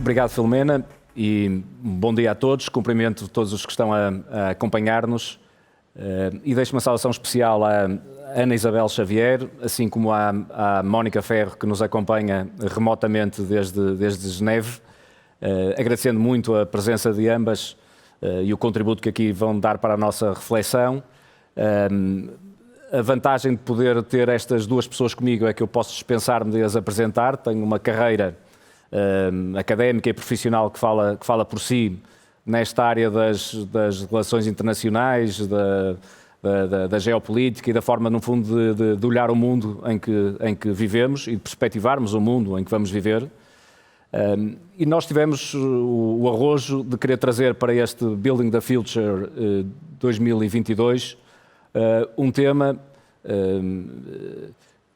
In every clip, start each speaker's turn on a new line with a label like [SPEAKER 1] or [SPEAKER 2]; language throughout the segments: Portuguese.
[SPEAKER 1] Obrigado, Filomena, e bom dia a todos. Cumprimento todos os que estão a acompanhar-nos e deixo uma saudação especial à Ana Isabel Xavier, assim como à Mónica Ferro, que nos acompanha remotamente desde Geneve, agradecendo muito a presença de ambas e o contributo que aqui vão dar para a nossa reflexão. A vantagem de poder ter estas duas pessoas comigo é que eu posso dispensar-me de as apresentar. Tenho uma carreira académica e profissional que fala por si nesta área das relações internacionais, da geopolítica e da forma, no fundo, de olhar o mundo em que vivemos e de perspectivarmos o mundo em que vamos viver. E nós tivemos o arrojo de querer trazer para este Building the Future 2022 um tema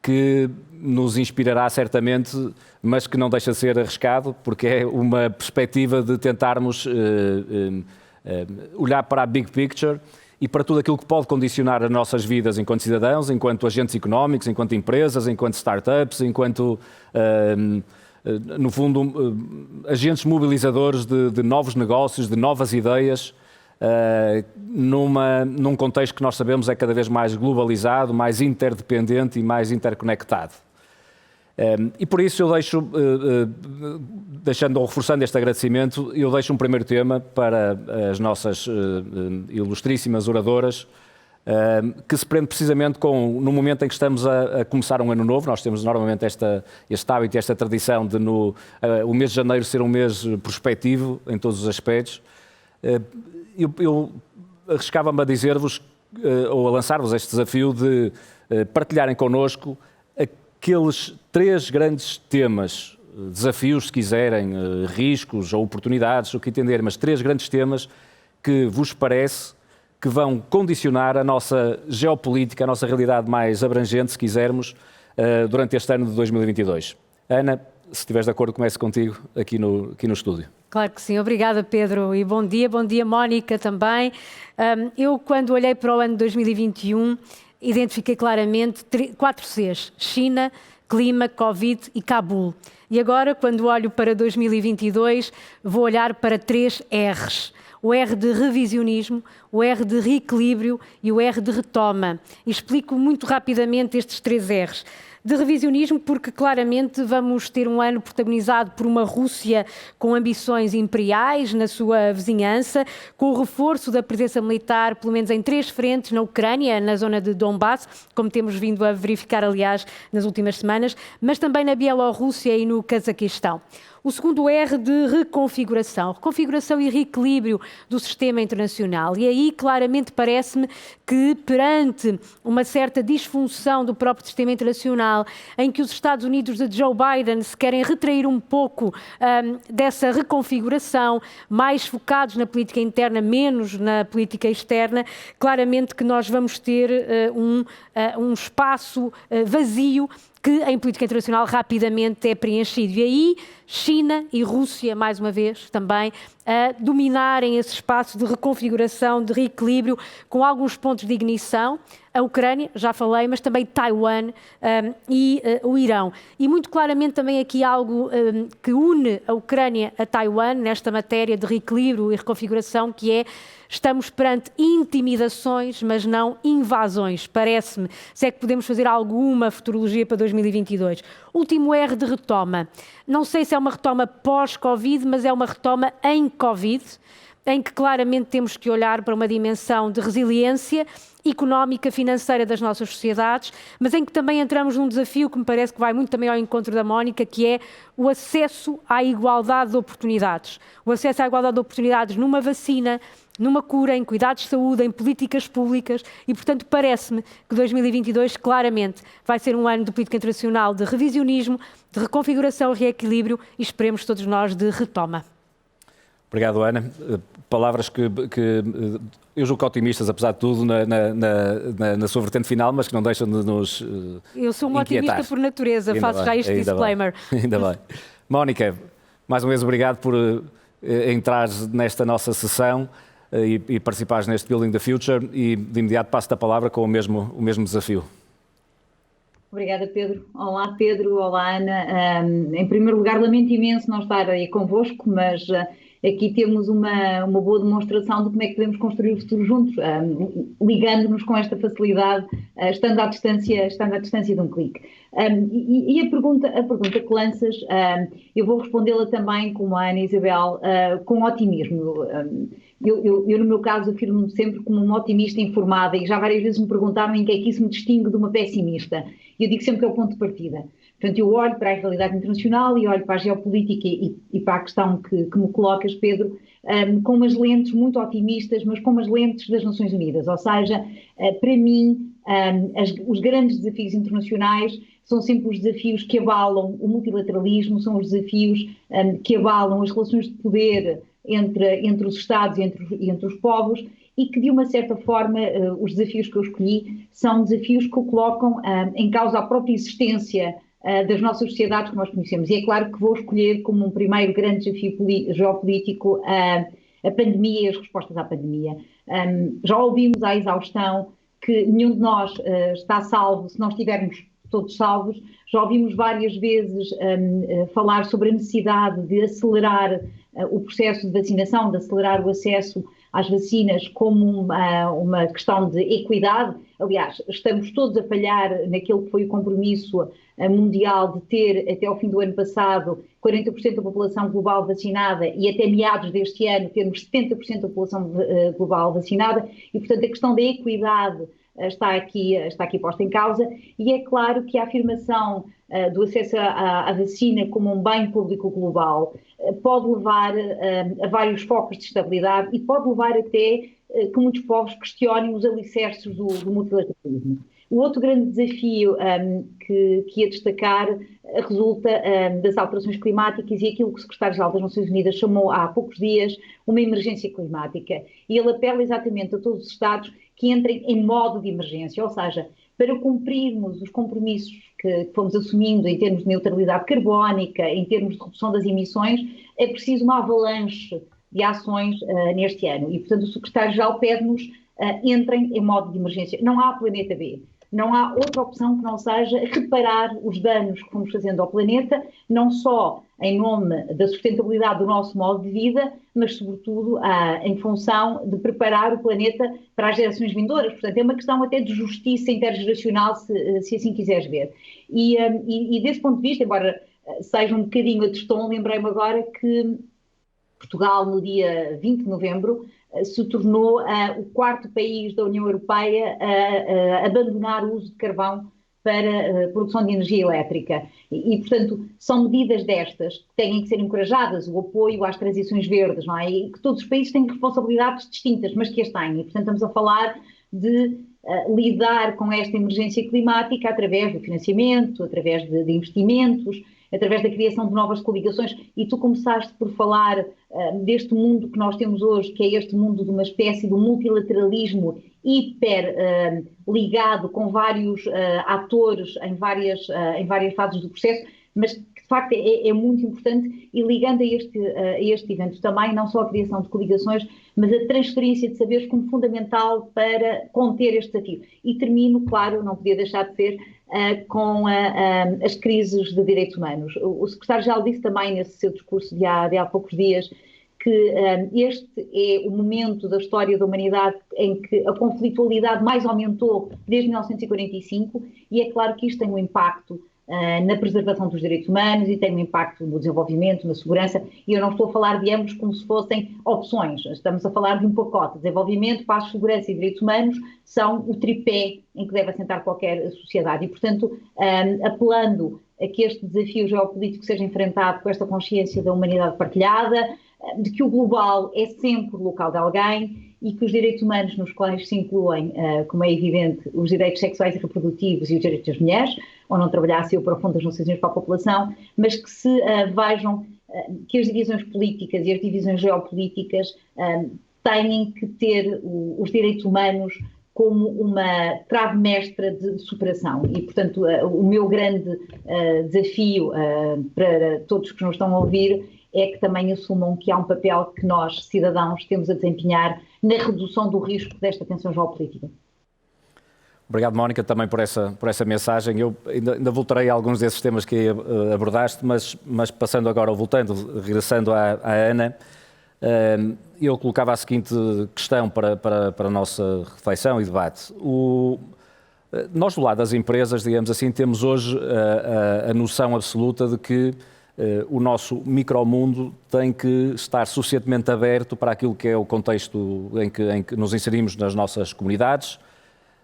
[SPEAKER 1] que nos inspirará certamente, mas que não deixa de ser arriscado, porque é uma perspectiva de tentarmos olhar para a big picture e para tudo aquilo que pode condicionar as nossas vidas enquanto cidadãos, enquanto agentes económicos, enquanto empresas, enquanto startups, enquanto, no fundo, agentes mobilizadores de novos negócios, de novas ideias, num contexto que nós sabemos é cada vez mais globalizado, mais interdependente e mais interconectado. E por isso eu reforçando este agradecimento, eu deixo um primeiro tema para as nossas ilustríssimas oradoras, que se prende precisamente no momento em que estamos a começar um ano novo. Nós temos normalmente este hábito e esta tradição de o mês de janeiro ser um mês prospectivo em todos os aspectos. Eu arriscava-me a dizer-vos, ou a lançar-vos este desafio de partilharem connosco aqueles 3 grandes temas, desafios, se quiserem, riscos ou oportunidades, o que entenderem, mas 3 grandes temas que vos parece que vão condicionar a nossa geopolítica, a nossa realidade mais abrangente, se quisermos, durante este ano de 2022. Ana, se estiveres de acordo, começo contigo aqui no estúdio.
[SPEAKER 2] Claro que sim. Obrigada, Pedro, e bom dia, Mónica, também. Eu, quando olhei para o ano de 2021, identifiquei claramente 4 Cs: China, clima, Covid e Cabul. E agora, quando olho para 2022, vou olhar para 3 Rs. O R de revisionismo, o R de reequilíbrio e o R de retoma. E explico muito rapidamente estes 3 Rs. De revisionismo, porque claramente vamos ter um ano protagonizado por uma Rússia com ambições imperiais na sua vizinhança, com o reforço da presença militar, pelo menos em 3 frentes, na Ucrânia, na zona de Donbass, como temos vindo a verificar, aliás, nas últimas semanas, mas também na Bielorrússia e no Cazaquistão. O segundo R de reconfiguração e reequilíbrio do sistema internacional. E aí, claramente, parece-me que, perante uma certa disfunção do próprio sistema internacional, em que os Estados Unidos de Joe Biden se querem retrair um pouco dessa reconfiguração, mais focados na política interna, menos na política externa, claramente que nós vamos ter um espaço vazio que em política internacional rapidamente é preenchido. E aí, China e Rússia, mais uma vez, também, a dominarem esse espaço de reconfiguração, de reequilíbrio, com alguns pontos de ignição. A Ucrânia, já falei, mas também Taiwan e o Irão. E muito claramente também aqui algo que une a Ucrânia a Taiwan, nesta matéria de reequilíbrio e reconfiguração, que é: estamos perante intimidações, mas não invasões. Parece-me, se é que podemos fazer alguma futurologia para 2022. Último R de retoma. Não sei se é uma retoma pós-Covid, mas é uma retoma em Covid, em que claramente temos que olhar para uma dimensão de resiliência económica, financeira das nossas sociedades, mas em que também entramos num desafio que me parece que vai muito também ao encontro da Mónica, que é o acesso à igualdade de oportunidades. O acesso à igualdade de oportunidades numa vacina, numa cura, em cuidados de saúde, em políticas públicas e, portanto, parece-me que 2022 claramente vai ser um ano de política internacional de revisionismo, de reconfiguração, reequilíbrio e, esperemos todos nós, de retoma.
[SPEAKER 1] Obrigado, Ana. Palavras que eu julgo otimistas, apesar de tudo, na sua vertente final, mas que não deixam de nos
[SPEAKER 2] Eu sou uma
[SPEAKER 1] inquietar.
[SPEAKER 2] otimista por natureza,
[SPEAKER 1] Ainda
[SPEAKER 2] faço
[SPEAKER 1] bem,
[SPEAKER 2] já este disclaimer.
[SPEAKER 1] Ainda bem. Mónica, mais uma vez obrigado por entrares nesta nossa sessão e participares neste Building the Future, e de imediato passo-te a palavra com o mesmo desafio.
[SPEAKER 3] Obrigada, Pedro. Olá, Pedro. Olá, Ana. Em primeiro lugar, lamento imenso não estar aí convosco, mas aqui temos uma boa demonstração de como é que podemos construir o futuro juntos, ligando-nos com esta facilidade, estando à distância de um clique. E a pergunta que lanças, eu vou respondê-la também, como a Ana Isabel, com otimismo. Eu, no meu caso, afirmo-me sempre como uma otimista informada e já várias vezes me perguntaram em que é que isso me distingue de uma pessimista. E eu digo sempre que é o ponto de partida. Portanto, eu olho para a realidade internacional e olho para a geopolítica e para a questão que me colocas, Pedro, com umas lentes muito otimistas, mas com umas lentes das Nações Unidas. Ou seja, para mim, os grandes desafios internacionais são sempre os desafios que abalam o multilateralismo, são os desafios que abalam as relações de poder entre os Estados e entre os povos, e que, de uma certa forma, os desafios que eu escolhi são desafios que colocam em causa a própria existência das nossas sociedades que nós conhecemos. E é claro que vou escolher como um primeiro grande desafio geopolítico a pandemia e as respostas à pandemia. Já ouvimos à exaustão que nenhum de nós está salvo se nós estivermos todos salvos. Já ouvimos várias vezes falar sobre a necessidade de acelerar o processo de vacinação, de acelerar o acesso às vacinas como uma questão de equidade. Aliás, estamos todos a falhar naquele que foi o compromisso mundial de ter, até ao fim do ano passado, 40% da população global vacinada e até meados deste ano termos 70% da população global vacinada e, portanto, a questão da equidade está aqui posta em causa, e é claro que a afirmação do acesso à vacina como um bem público global pode levar a vários focos de estabilidade e pode levar até que muitos povos questionem os alicerces do multilateralismo. O outro grande desafio que ia destacar resulta das alterações climáticas e aquilo que o secretário-geral das Nações Unidas chamou há poucos dias uma emergência climática. E ele apela exatamente a todos os Estados que entrem em modo de emergência, ou seja, para cumprirmos os compromissos que fomos assumindo em termos de neutralidade carbónica, em termos de redução das emissões, é preciso uma avalanche de ações neste ano. E, portanto, o secretário-geral pede-nos entrem em modo de emergência. Não há planeta B. Não há outra opção que não seja reparar os danos que fomos fazendo ao planeta, não só em nome da sustentabilidade do nosso modo de vida, mas sobretudo em função de preparar o planeta para as gerações vindouras. Portanto, é uma questão até de justiça intergeracional, se assim quiseres ver. E desse ponto de vista, embora seja um bocadinho a tostão, lembrei-me agora que Portugal, no dia 20 de novembro, se tornou o quarto país da União Europeia a abandonar o uso de carvão para a produção de energia elétrica. Portanto, são medidas destas que têm que ser encorajadas, o apoio às transições verdes, não é? E que todos os países têm responsabilidades distintas, mas que as têm. E, portanto, estamos a falar de lidar com esta emergência climática através do financiamento, através de investimentos, através da criação de novas coligações, e tu começaste por falar deste mundo que nós temos hoje, que é este mundo de uma espécie de multilateralismo hiper ligado com vários atores em várias fases do processo, mas que de facto é muito importante, e ligando a este evento também, não só a criação de coligações, mas a transferência de saberes como fundamental para conter este desafio. E termino, claro, não podia deixar de ser, com as crises de direitos humanos. O secretário-geral disse também nesse seu discurso de há poucos dias que este é o momento da história da humanidade em que a conflitualidade mais aumentou desde 1945, e é claro que isto tem um impacto na preservação dos direitos humanos e tem um impacto no desenvolvimento, na segurança, e eu não estou a falar de ambos como se fossem opções, estamos a falar de um pacote. Desenvolvimento, paz, segurança e direitos humanos são o tripé em que deve assentar qualquer sociedade, e portanto, apelando a que este desafio geopolítico seja enfrentado com esta consciência da humanidade partilhada, de que o global é sempre o local de alguém e que os direitos humanos, nos quais se incluem, como é evidente, os direitos sexuais e reprodutivos e os direitos das mulheres, ou não trabalhasse eu para o Fundo das Nações Unidas para a população, mas que se vejam que as divisões políticas e as divisões geopolíticas têm que ter os direitos humanos como uma trave mestra de superação. E, portanto, o meu grande desafio para todos que nos estão a ouvir é que também assumam que há um papel que nós, cidadãos, temos a desempenhar na redução do risco desta tensão geopolítica.
[SPEAKER 1] Obrigado, Mónica, também por essa mensagem. Eu ainda voltarei a alguns desses temas que abordaste, mas passando agora, ou voltando, regressando à Ana, eu colocava a seguinte questão para a nossa reflexão e debate. Nós, do lado das empresas, digamos assim, temos hoje a noção absoluta de que o nosso micromundo tem que estar suficientemente aberto para aquilo que é o contexto em que nos inserimos nas nossas comunidades,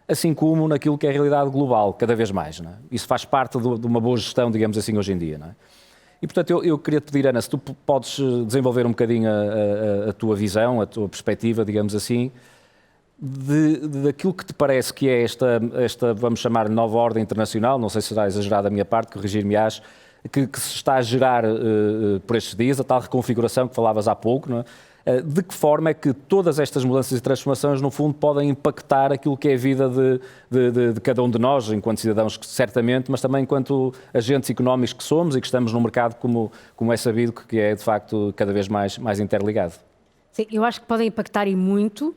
[SPEAKER 1] assim como naquilo que é a realidade global, cada vez mais. Não é? Isso faz parte de uma boa gestão, digamos assim, hoje em dia. Não é? E, portanto, eu queria te pedir, Ana, se tu podes desenvolver um bocadinho a tua visão, a tua perspectiva, digamos assim, daquilo que te parece que é esta, vamos chamar, nova ordem internacional, não sei se será exagerado da minha parte, corrigir-me-ás, que se está a gerar por estes dias, a tal reconfiguração que falavas há pouco, não é? De que forma é que todas estas mudanças e transformações, no fundo, podem impactar aquilo que é a vida de cada um de nós, enquanto cidadãos, certamente, mas também enquanto agentes económicos que somos e que estamos num mercado, como é sabido, que é, de facto, cada vez mais interligado?
[SPEAKER 2] Sim, eu acho que podem impactar e muito.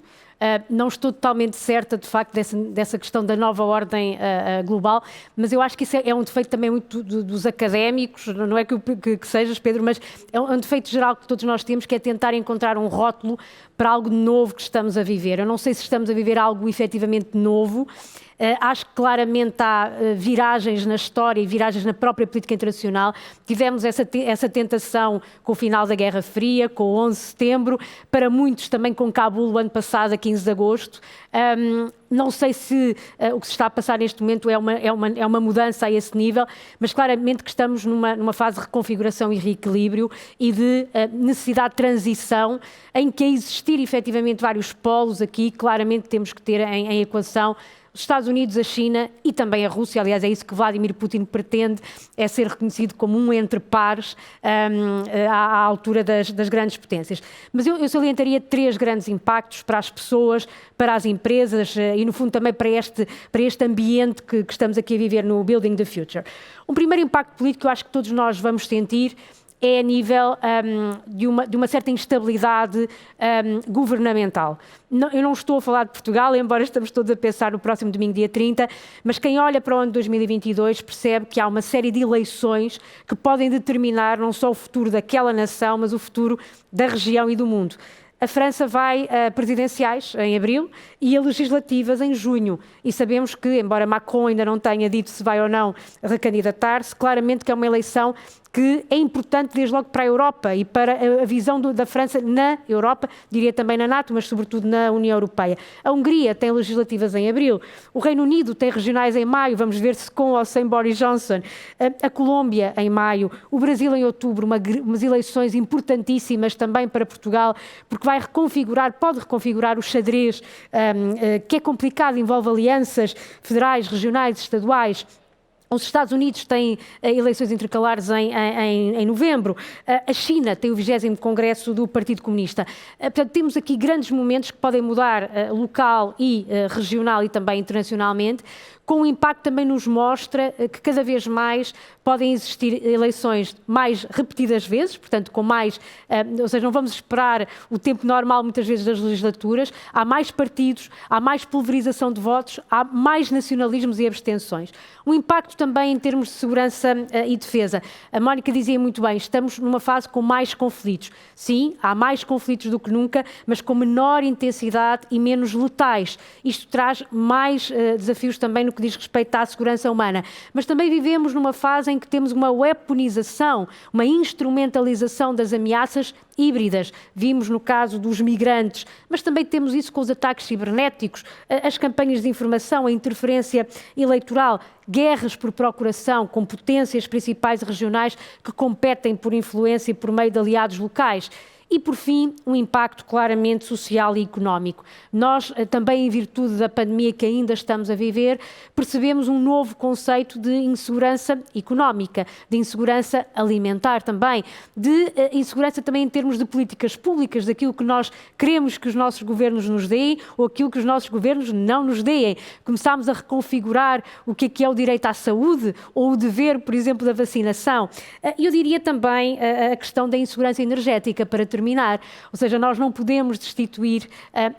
[SPEAKER 2] Não estou totalmente certa, de facto, dessa questão da nova ordem global, mas eu acho que isso é um defeito também muito dos académicos, não é que sejas, Pedro, mas é um defeito geral que todos nós temos, que é tentar encontrar um rótulo para algo novo que estamos a viver. Eu não sei se estamos a viver algo efetivamente novo. Acho que claramente há viragens na história e viragens na própria política internacional. Tivemos essa tentação com o final da Guerra Fria, com o 11 de setembro, para muitos também com Cabul o ano passado, a 15 de agosto. Não sei se o que se está a passar neste momento é uma mudança a esse nível, mas claramente que estamos numa fase de reconfiguração e reequilíbrio e de necessidade de transição, em que a existir efetivamente vários polos aqui, claramente temos que ter em equação os Estados Unidos, a China e também a Rússia. Aliás, é isso que Vladimir Putin pretende, é ser reconhecido como um entre pares à altura das grandes potências. Mas eu salientaria 3 grandes impactos para as pessoas, para as empresas e, no fundo, também para este ambiente que estamos aqui a viver no Building the Future. Um primeiro impacto político que eu acho que todos nós vamos sentir é a nível de uma certa instabilidade governamental. Eu não estou a falar de Portugal, embora estamos todos a pensar no próximo domingo, dia 30, mas quem olha para o ano de 2022 percebe que há uma série de eleições que podem determinar não só o futuro daquela nação, mas o futuro da região e do mundo. A França vai a presidenciais em abril e a legislativas em junho. E sabemos que, embora Macron ainda não tenha dito se vai ou não recandidatar-se, claramente que é uma eleição que é importante desde logo para a Europa e para a visão da França na Europa, diria também na NATO, mas sobretudo na União Europeia. A Hungria tem legislativas em abril, o Reino Unido tem regionais em maio, vamos ver se com ou sem Boris Johnson, a Colômbia em maio, o Brasil em outubro, umas eleições importantíssimas também para Portugal, porque pode reconfigurar o xadrez, que é complicado, envolve alianças federais, regionais, estaduais. Os Estados Unidos têm eleições intercalares em novembro. A China tem o 20º Congresso do Partido Comunista. Portanto, temos aqui grandes momentos que podem mudar local e regional e também internacionalmente, com um impacto também nos mostra que cada vez mais podem existir eleições mais repetidas vezes, portanto com mais, ou seja, não vamos esperar o tempo normal muitas vezes das legislaturas, há mais partidos, há mais pulverização de votos, há mais nacionalismos e abstenções. Um impacto também em termos de segurança e defesa. A Mónica dizia muito bem, estamos numa fase com mais conflitos. Sim, há mais conflitos do que nunca, mas com menor intensidade e menos letais. Isto traz mais desafios também no que diz respeito à segurança humana. Mas também vivemos numa fase em que temos uma weaponização, uma instrumentalização das ameaças híbridas. Vimos no caso dos migrantes, mas também temos isso com os ataques cibernéticos, as campanhas de informação, a interferência eleitoral, guerras por procuração com potências principais regionais que competem por influência e por meio de aliados locais. E, por fim, um impacto claramente social e económico. Nós, também em virtude da pandemia que ainda estamos a viver, percebemos um novo conceito de insegurança económica, de insegurança alimentar também, de insegurança também em termos de políticas públicas, daquilo que nós queremos que os nossos governos nos deem ou aquilo que os nossos governos não nos deem. Começámos a reconfigurar o que é o direito à saúde ou o dever, por exemplo, da vacinação. Eu diria também a questão da insegurança energética, para terminar. terminar. Ou seja, nós não podemos destituir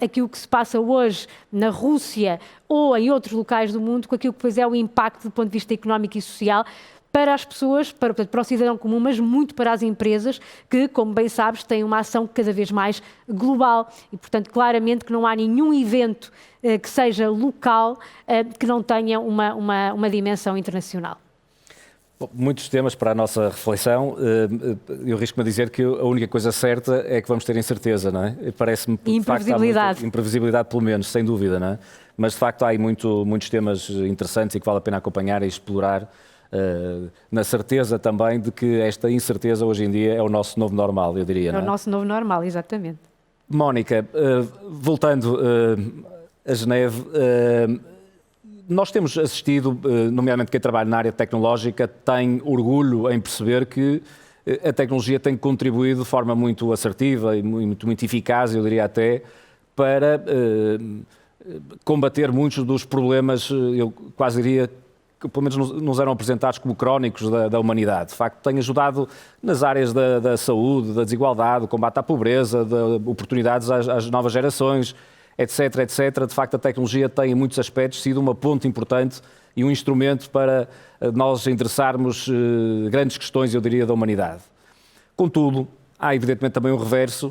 [SPEAKER 2] aquilo que se passa hoje na Rússia ou em outros locais do mundo com aquilo que depois é o impacto do ponto de vista económico e social para as pessoas, para o cidadão comum, mas muito para as empresas que, como bem sabes, têm uma ação cada vez mais global e, portanto, claramente que não há nenhum evento que seja local que não tenha uma dimensão internacional.
[SPEAKER 1] Bom, muitos temas para a nossa reflexão. Eu risco-me a dizer que a única coisa certa é que vamos ter incerteza, não é? Parece-me que,
[SPEAKER 2] imprevisibilidade.
[SPEAKER 1] Imprevisibilidade, pelo menos, sem dúvida, não é? Mas, de facto, há aí muitos temas interessantes e que vale a pena acompanhar e explorar, na certeza também de que esta incerteza hoje em dia é o nosso novo normal, eu diria.
[SPEAKER 2] É o nosso novo normal, exatamente.
[SPEAKER 1] Mónica, voltando a Geneve, nós temos assistido, nomeadamente quem trabalha na área tecnológica, tem orgulho em perceber que a tecnologia tem contribuído de forma muito assertiva e muito eficaz, eu diria até, para combater muitos dos problemas, eu quase diria, que pelo menos nos eram apresentados como crónicos da humanidade. De facto, tem ajudado nas áreas da saúde, da desigualdade, do combate à pobreza, de oportunidades às novas gerações, etc, etc. De facto, a tecnologia tem, em muitos aspectos, sido uma ponte importante e um instrumento para nós endereçarmos grandes questões, eu diria, da humanidade. Contudo, há evidentemente também um reverso,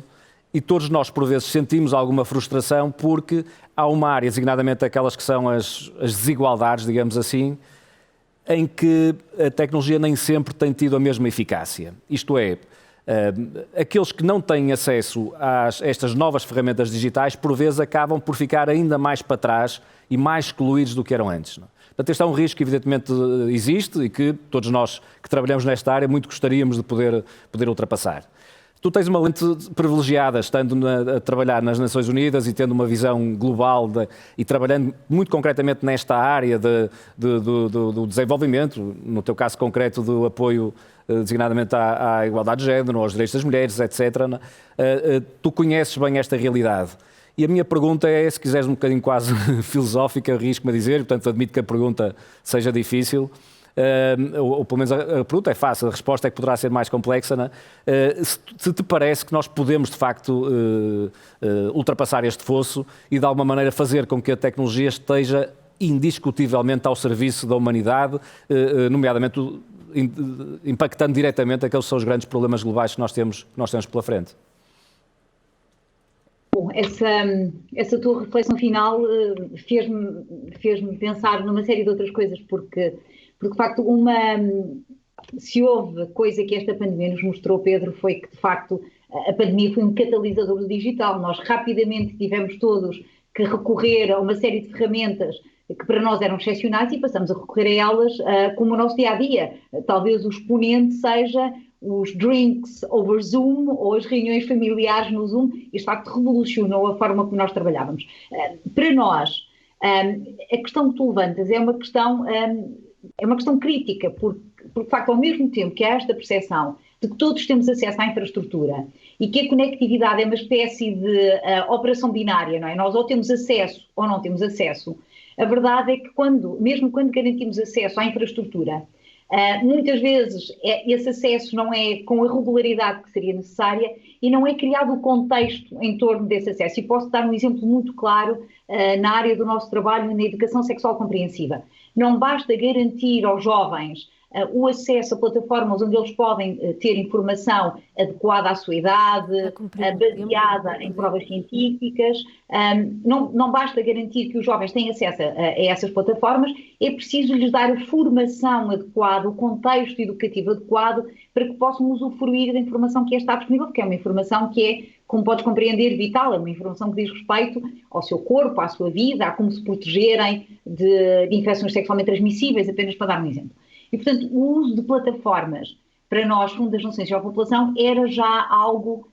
[SPEAKER 1] e todos nós, por vezes, sentimos alguma frustração porque há uma área, designadamente aquelas que são as desigualdades, digamos assim, em que a tecnologia nem sempre tem tido a mesma eficácia. Isto é, aqueles que não têm acesso a estas novas ferramentas digitais, por vezes acabam por ficar ainda mais para trás e mais excluídos do que eram antes. Portanto, este é um risco que evidentemente existe e que todos nós que trabalhamos nesta área muito gostaríamos de poder ultrapassar. Tu tens uma lente privilegiada, estando a trabalhar nas Nações Unidas e tendo uma visão global e trabalhando muito concretamente nesta área do desenvolvimento, no teu caso concreto do apoio designadamente à igualdade de género, aos direitos das mulheres, etc. Tu conheces bem esta realidade. E a minha pergunta é, se quiseres um bocadinho quase filosófica, arrisco-me a dizer, portanto admito que a pergunta seja difícil, ou pelo menos a pergunta é fácil, a resposta é que poderá ser mais complexa, não é? Se te parece que nós podemos, de facto, ultrapassar este fosso e, de alguma maneira, fazer com que a tecnologia esteja indiscutivelmente ao serviço da humanidade, nomeadamente impactando diretamente aqueles que são os grandes problemas globais que nós temos pela frente.
[SPEAKER 3] Bom, essa tua reflexão final fez-me pensar numa série de outras coisas, porque de facto, se houve coisa que esta pandemia nos mostrou, Pedro, foi que de facto a pandemia foi um catalisador do digital. Nós rapidamente tivemos todos que recorrer a uma série de ferramentas que para nós eram excepcionais e passamos a recorrer a elas como o nosso dia-a-dia. Talvez o exponente seja os drinks over Zoom ou as reuniões familiares no Zoom. Isto de facto revolucionou a forma como nós trabalhávamos. Para nós, a questão que tu levantas é uma questão crítica, porque de facto, ao mesmo tempo que há esta percepção de que todos temos acesso à infraestrutura e que a conectividade é uma espécie de operação binária, não é? Nós ou temos acesso ou não temos acesso. A verdade é que mesmo quando garantimos acesso à infraestrutura, muitas vezes esse acesso não é com a regularidade que seria necessária e não é criado o contexto em torno desse acesso. E posso dar um exemplo muito claro na área do nosso trabalho na educação sexual compreensiva. Não basta garantir aos jovens o acesso a plataformas onde eles podem ter informação adequada à sua idade, baseada em provas científicas. Não basta garantir que os jovens têm acesso a essas plataformas, é preciso lhes dar a formação adequada, o contexto educativo adequado para que possam usufruir da informação que está disponível, porque é uma informação que é, como podes compreender, vital, é uma informação que diz respeito ao seu corpo, à sua vida, a como se protegerem de infecções sexualmente transmissíveis, apenas para dar um exemplo. E, portanto, o uso de plataformas para nós, Fundo das Nações e a População, era já algo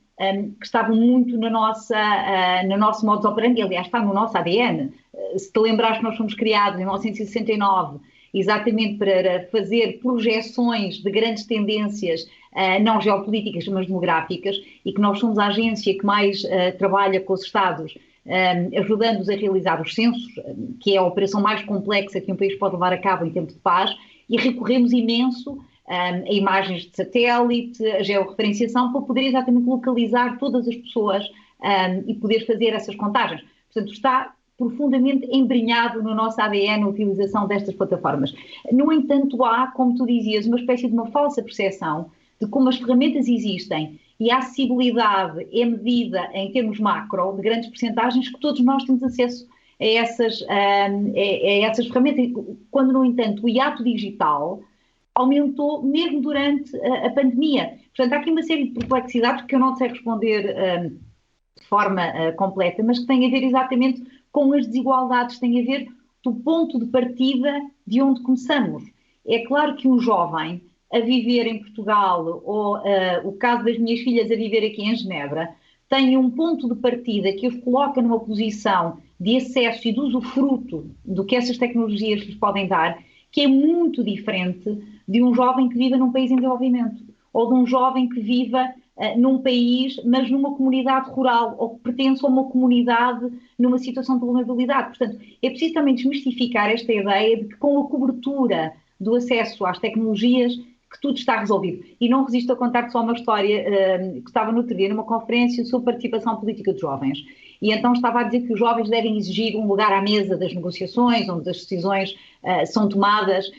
[SPEAKER 3] que estava muito no nosso modus operandi, aliás, está no nosso ADN. Se te lembrares que nós fomos criados em 1969, exatamente para fazer projeções de grandes tendências, não geopolíticas, mas demográficas, e que nós somos a agência que mais trabalha com os Estados, ajudando-os a realizar os censos, que é a operação mais complexa que um país pode levar a cabo em tempo de paz, e recorremos imenso a imagens de satélite, a georreferenciação, para poder exatamente localizar todas as pessoas e poder fazer essas contagens. Portanto, está profundamente embrenhado no nosso ADN a utilização destas plataformas. No entanto, há, como tu dizias, uma espécie de uma falsa percepção de como as ferramentas existem e a acessibilidade é medida em termos macro, de grandes percentagens, que todos nós temos acesso a essas ferramentas, quando, no entanto, o hiato digital aumentou mesmo durante a pandemia. Portanto, há aqui uma série de perplexidades que eu não sei responder de forma completa, mas que têm a ver exatamente com as desigualdades, têm a ver do ponto de partida de onde começamos. É claro que um jovem a viver em Portugal, ou o caso das minhas filhas a viver aqui em Genebra, tem um ponto de partida que os coloca numa posição de acesso e de usufruto do que essas tecnologias lhes podem dar, que é muito diferente de um jovem que viva num país em desenvolvimento, ou de um jovem que viva num país, mas numa comunidade rural, ou que pertence a uma comunidade numa situação de vulnerabilidade. Portanto, é preciso também desmistificar esta ideia de que com a cobertura do acesso às tecnologias que tudo está resolvido. E não resisto a contar só uma história que estava no outro dia numa conferência sobre participação política de jovens. E então estava a dizer que os jovens devem exigir um lugar à mesa das negociações, onde as decisões são tomadas,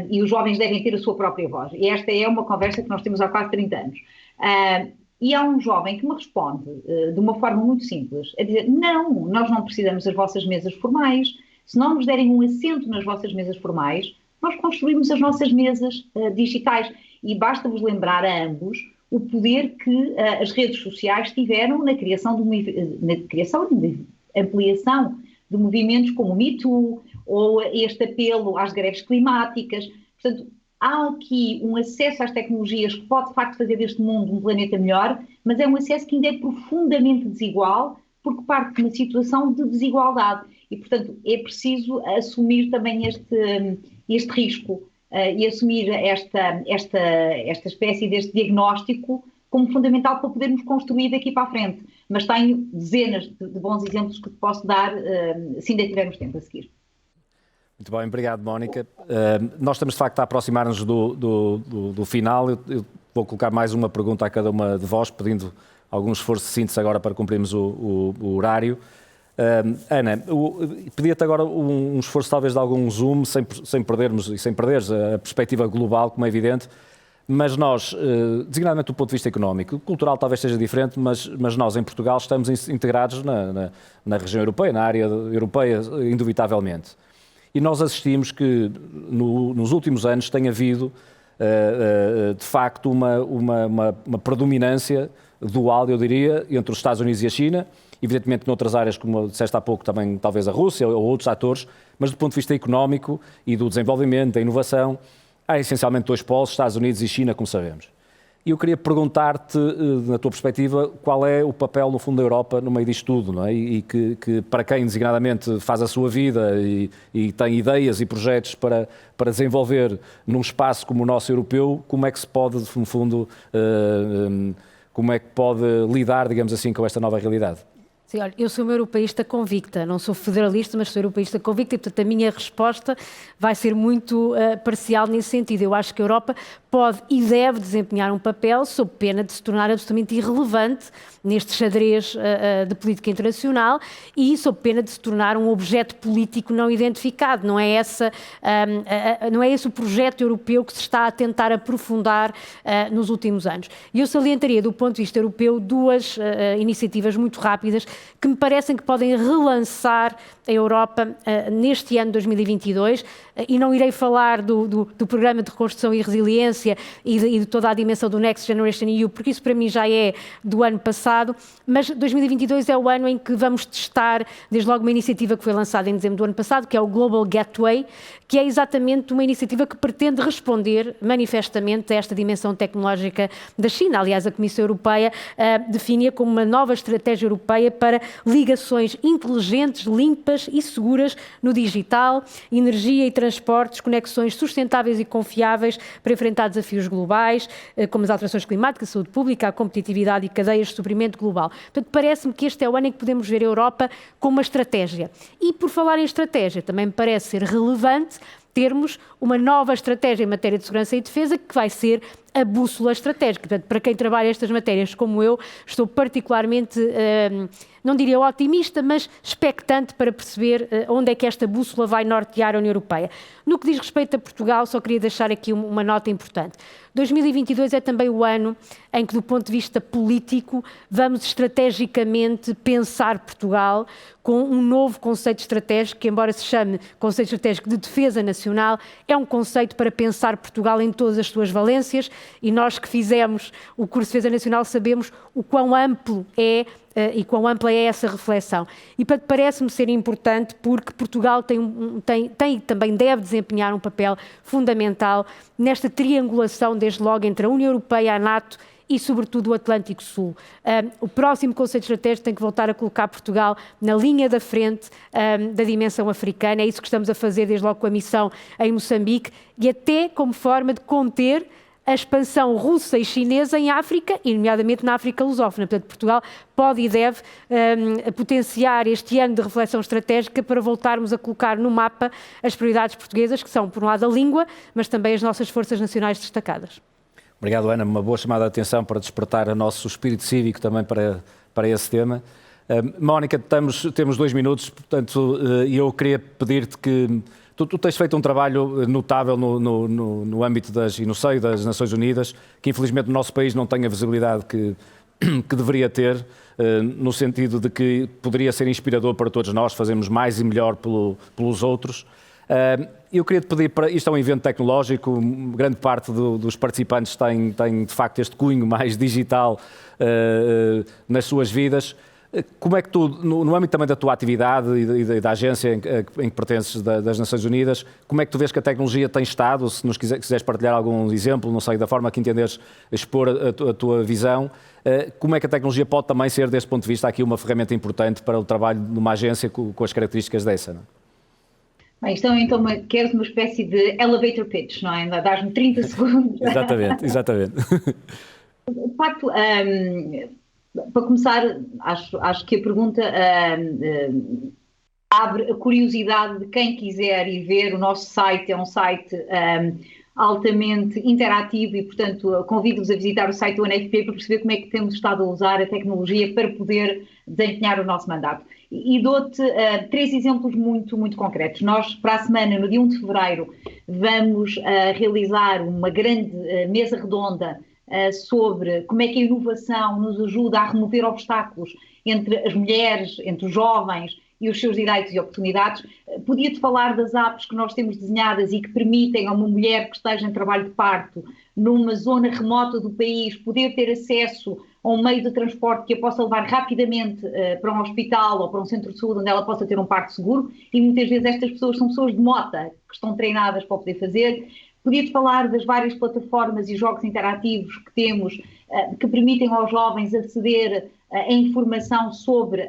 [SPEAKER 3] e os jovens devem ter a sua própria voz. E esta é uma conversa que nós temos há quase 30 anos. E há um jovem que me responde de uma forma muito simples, a dizer, não, nós não precisamos das vossas mesas formais, se não nos derem um assento nas vossas mesas formais, nós construímos as nossas mesas digitais. E basta-vos lembrar a ambos o poder que as redes sociais tiveram na criação e ampliação de movimentos como o Me Too, ou este apelo às greves climáticas. Portanto, há aqui um acesso às tecnologias que pode, de facto, fazer deste mundo um planeta melhor, mas é um acesso que ainda é profundamente desigual, porque parte de uma situação de desigualdade. E, portanto, é preciso assumir também este risco e assumir esta espécie deste diagnóstico como fundamental para podermos construir daqui para a frente. Mas tenho dezenas de bons exemplos que te posso dar, se ainda tivermos tempo a seguir.
[SPEAKER 1] Muito bem, obrigado, Mónica. Nós estamos, de facto, a aproximar-nos do final. Eu vou colocar mais uma pergunta a cada uma de vós, pedindo algum esforço de síntese agora para cumprirmos o horário. Ana, pedia-te agora um esforço talvez de algum zoom, sem perderes a perspectiva global, como é evidente, mas nós, designadamente do ponto de vista económico, cultural talvez seja diferente, mas nós em Portugal estamos integrados na região europeia, na área europeia, indubitavelmente. E nós assistimos que nos últimos anos tem havido, de facto, uma predominância dual, eu diria, entre os Estados Unidos e a China, evidentemente noutras áreas, como disseste há pouco, também talvez a Rússia ou outros atores, mas do ponto de vista económico e do desenvolvimento, da inovação, há essencialmente dois polos, Estados Unidos e China, como sabemos. E eu queria perguntar-te, na tua perspectiva, qual é o papel, no fundo, da Europa no meio disto tudo, não é? E que para quem, designadamente, faz a sua vida e tem ideias e projetos para desenvolver num espaço como o nosso europeu, como é que se pode, no fundo, como é que pode lidar, digamos assim, com esta nova realidade?
[SPEAKER 2] Sim, olha, eu sou uma europeísta convicta, não sou federalista, mas sou europeísta convicta e, portanto, a minha resposta vai ser muito parcial nesse sentido. Eu acho que a Europa pode e deve desempenhar um papel sob pena de se tornar absolutamente irrelevante neste xadrez de política internacional e sob pena de se tornar um objeto político não identificado. Não é esse o projeto europeu que se está a tentar aprofundar nos últimos anos. E eu salientaria, do ponto de vista europeu, duas iniciativas muito rápidas que me parecem que podem relançar a Europa neste ano 2022, e não irei falar do Programa de Reconstrução e Resiliência e de toda a dimensão do Next Generation EU, porque isso para mim já é do ano passado, mas 2022 é o ano em que vamos testar, desde logo, uma iniciativa que foi lançada em dezembro do ano passado, que é o Global Gateway, que é exatamente uma iniciativa que pretende responder manifestamente a esta dimensão tecnológica da China. Aliás, a Comissão Europeia define-a como uma nova estratégia europeia para ligações inteligentes, limpas e seguras no digital, energia e transportes, conexões sustentáveis e confiáveis para enfrentar desafios globais, como as alterações climáticas, a saúde pública, a competitividade e cadeias de suprimento global. Portanto, parece-me que este é o ano em que podemos ver a Europa com uma estratégia. E, por falar em estratégia, também me parece ser relevante termos uma nova estratégia em matéria de segurança e defesa que vai ser a bússola estratégica. Portanto, para quem trabalha estas matérias como eu, estou particularmente, não diria otimista, mas expectante para perceber onde é que esta bússola vai nortear a União Europeia. No que diz respeito a Portugal, só queria deixar aqui uma nota importante. 2022 é também o ano em que, do ponto de vista político, vamos estrategicamente pensar Portugal com um novo conceito estratégico, que embora se chame Conceito Estratégico de Defesa Nacional, é um conceito para pensar Portugal em todas as suas valências, e nós que fizemos o curso de Defesa Nacional sabemos o quão amplo é e quão ampla é essa reflexão. E parece-me ser importante porque Portugal também deve desempenhar um papel fundamental nesta triangulação, desde logo, entre a União Europeia, a NATO e, sobretudo, o Atlântico Sul. O próximo Conceito Estratégico tem que voltar a colocar Portugal na linha da frente da dimensão africana. É isso que estamos a fazer desde logo com a missão em Moçambique e até como forma de conter a expansão russa e chinesa em África, e nomeadamente na África lusófona. Portanto, Portugal pode e deve potenciar este ano de reflexão estratégica para voltarmos a colocar no mapa as prioridades portuguesas, que são, por um lado, a língua, mas também as nossas forças nacionais destacadas.
[SPEAKER 1] Obrigado, Ana. Uma boa chamada de atenção para despertar o nosso espírito cívico também para esse tema. Mónica, temos 2 minutos, portanto, e eu queria pedir-te que... Tu tens feito um trabalho notável no âmbito e no seio das Nações Unidas, que infelizmente no nosso país não tem a visibilidade que deveria ter, no sentido de que poderia ser inspirador para todos nós, fazermos mais e melhor pelos outros. Eu queria te pedir, isto é um evento tecnológico, grande parte dos participantes tem de facto este cunho mais digital nas suas vidas. Como é que tu, no âmbito também da tua atividade e da agência em que pertences das Nações Unidas, como é que tu vês que a tecnologia tem estado? Se nos quiseres partilhar algum exemplo, não sei, da forma que entenderes expor a tua visão, como é que a tecnologia pode também ser, desse ponto de vista, aqui uma ferramenta importante para o trabalho de uma agência com as características dessa, não é?
[SPEAKER 3] Bem, então queres uma espécie de elevator pitch, não é? Dás-me 30 segundos.
[SPEAKER 1] Exatamente.
[SPEAKER 3] De facto, para começar, acho que a pergunta abre a curiosidade de quem quiser ir ver. O nosso site é um site altamente interativo e, portanto, convido-vos a visitar o site do UNFP para perceber como é que temos estado a usar a tecnologia para poder desempenhar o nosso mandato. E dou-te 3 exemplos muito, muito concretos. Nós, para a semana, no dia 1 de fevereiro, vamos realizar uma grande mesa redonda sobre como é que a inovação nos ajuda a remover obstáculos entre as mulheres, entre os jovens e os seus direitos e oportunidades. Podia-te falar das apps que nós temos desenhadas e que permitem a uma mulher que esteja em trabalho de parto numa zona remota do país poder ter acesso a um meio de transporte que a possa levar rapidamente para um hospital ou para um centro de saúde onde ela possa ter um parto seguro, e muitas vezes estas pessoas são pessoas de mota que estão treinadas para o poder fazer. Podia-te falar das várias plataformas e jogos interativos que temos que permitem aos jovens aceder a informação sobre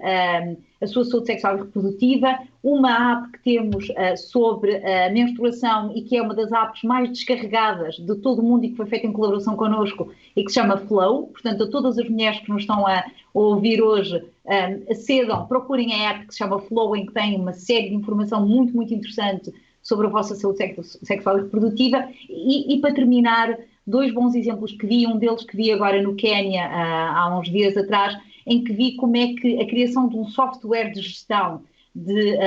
[SPEAKER 3] a sua saúde sexual e reprodutiva, uma app que temos sobre a menstruação e que é uma das apps mais descarregadas de todo o mundo e que foi feita em colaboração connosco e que se chama Flow. Portanto, a todas as mulheres que nos estão a ouvir hoje, acedam, procurem a app que se chama Flow, em que tem uma série de informação muito, muito interessante sobre a vossa saúde sexual e reprodutiva. E para terminar, 2 bons exemplos que vi, um deles que vi agora no Quénia há uns dias atrás, em que vi como é que a criação de um software de gestão de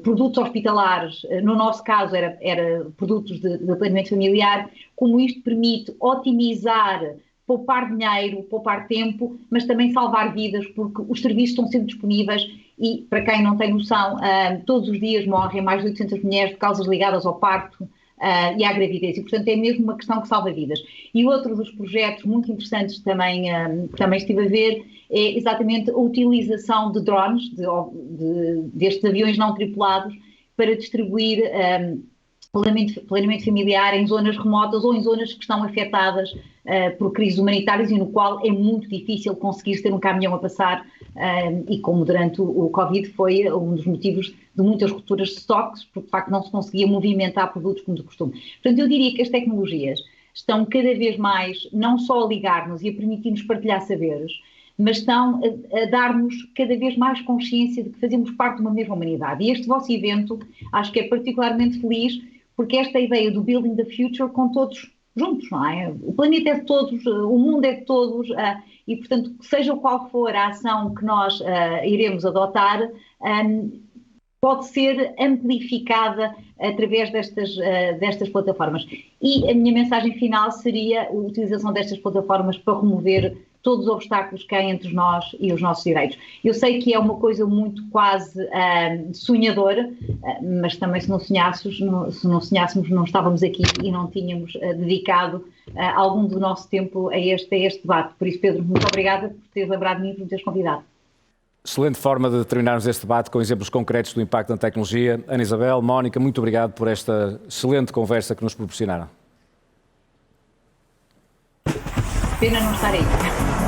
[SPEAKER 3] produtos hospitalares, no nosso caso era produtos de planeamento familiar, como isto permite otimizar, poupar dinheiro, poupar tempo, mas também salvar vidas, porque os serviços estão sempre disponíveis e, para quem não tem noção, todos os dias morrem mais de 800 mulheres de causas ligadas ao parto e à gravidez, e portanto é mesmo uma questão que salva vidas. E outro dos projetos muito interessantes que também estive a ver é exatamente a utilização de drones, destes aviões não tripulados, para distribuir planeamento familiar em zonas remotas ou em zonas que estão afetadas por crises humanitárias e no qual é muito difícil conseguir ter um caminhão a passar, e como durante o Covid foi um dos motivos de muitas rupturas de estoques, porque de facto não se conseguia movimentar produtos como de costume. Portanto, eu diria que as tecnologias estão cada vez mais não só a ligar-nos e a permitir-nos partilhar saberes, mas estão a dar-nos cada vez mais consciência de que fazemos parte de uma mesma humanidade. E este vosso evento acho que é particularmente feliz, porque esta ideia do Building the Future com todos juntos, não é? O planeta é de todos, o mundo é de todos, e portanto, seja qual for a ação que nós iremos adotar, pode ser amplificada através destas plataformas. E a minha mensagem final seria a utilização destas plataformas para remover todos os obstáculos que há entre nós e os nossos direitos. Eu sei que é uma coisa muito quase sonhadora, mas também se não sonhássemos não estávamos aqui e não tínhamos dedicado algum do nosso tempo a este debate. Por isso, Pedro, muito obrigada por teres lembrado de mim e por me teres convidado.
[SPEAKER 1] Excelente forma de terminarmos este debate com exemplos concretos do impacto da tecnologia. Ana Isabel, Mónica, muito obrigado por esta excelente conversa que nos proporcionaram.
[SPEAKER 3] Pena não estar aí.